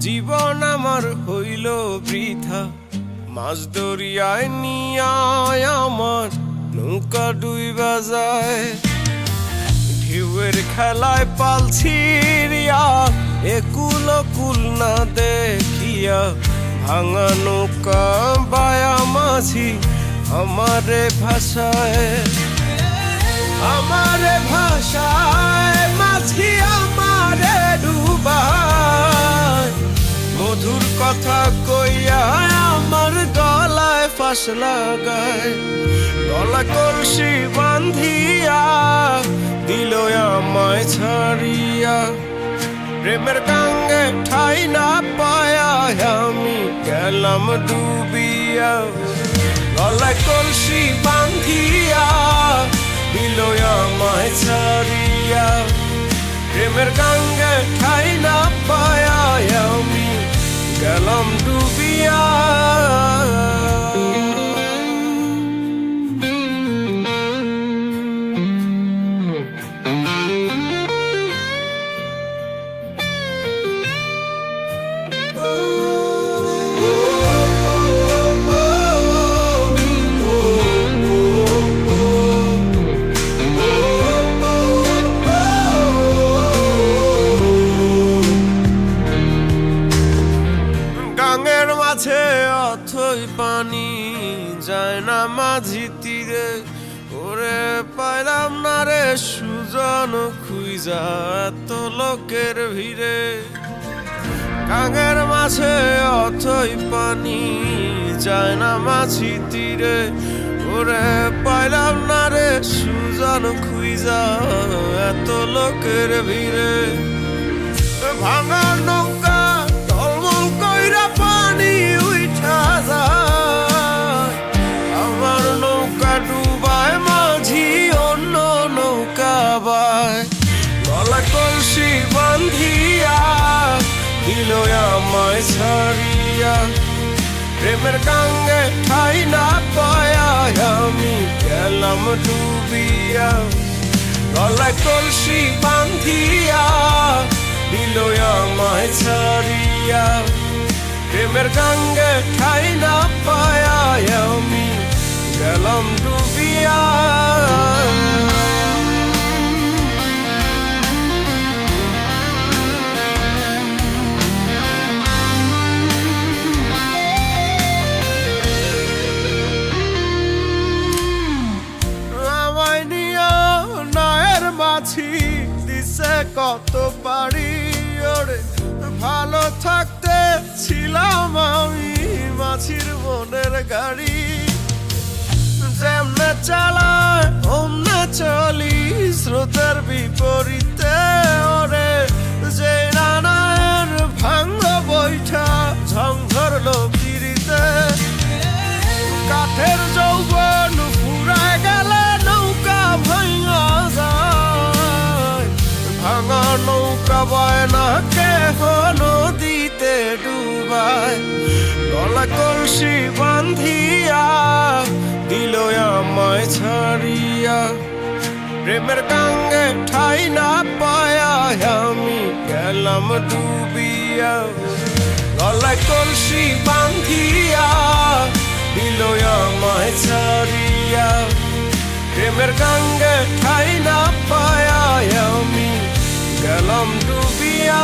জীবন আমার হইল বৃথা, মাছ দরিয়ায় নিয়ায় আমার নৌকা ডুইবা যায়। ঢেউয়ের খেলায় পাল ছিড়িয়া একুল কুল না দেখিয়া ভাঙা নৌকা বায়া মাঝি আমারে ভাষায়, আমারে ভাষায় মাঝি আমারে ডুবায়। মধুর কথা কইয়া আমার গলায় ফাঁস লাগায়, গলা কলসি বান্ধিয়া দিল আমায় ছাড়িয়া। প্রেমের গাঙ্গে ঠাই না পায়া আমি গেলাম ডুবিয়া। গলায় কলসি বান্ধিয়া দিল আমায় ছাড়িয়া। প্রেমের গাঙ্গে ঠাই না পায়া আমি গেলাম ডুবিয়া। গাঙের মাঝে অথই পানি যায় না মাঝি তীরে, ওরে পাইলাম না রে সুজন খুইজা এত লোকের ভিড়ে। গাঙের মাঝে অথই পানি যায় না মাঝি তীরে, ওরে পাইলাম না রে সুজন খুইজা এত লোকের ভিড়ে। ভাঙা নৌকা টলমল কইরা পানি উঠা যায়, আমার নৌকা ডুবায় মাঝি অন্য নৌকা বায়। গলা কলসি বান্ধিয়া দিল আমায় ছাড়িয়া। প্রেমের গাঙ্গে ঠাই না পায়া আমি গেলাম ডুবিয়া। গলায় কলসি বান্ধিয়া দিল আমায় ছাড়িয়া। প্রেমের গাঙ্গে ঠাই না পায়া আমি গেলাম ডুবিয়া। আমায় নিয়া নায়ের মাঝি দিছে কত পারি, ওরে ভালো থাকতে ছিলাম আমি মাঝির মনের গাড়ি। যেমনে চালায় অমনে চলি স্রোতের বিপরীতে, ওরে যে নানায়ের ভাঙ্গ বৈঠা ঝং ধরলো পিড়িতে। কাঠের যৌবন ফুরায় গেলে নৌকা ভাঙা যায়, ভাঙা নৌকা বয় না কেহ নদীতে ডুবায়। গলা কলসি বান্ধিয়া দিল আমায় ছাড়িয়া। প্রেমের গাঙ্গে ঠাই না পায়া আমি গেলাম ডুবিয়া। গলায় কলসি বান্ধিয়া দিল আমায় ছাড়িয়া। প্রেমের গাঙ্গে ঠাই না পায়া আমি গেলাম ডুবিয়া।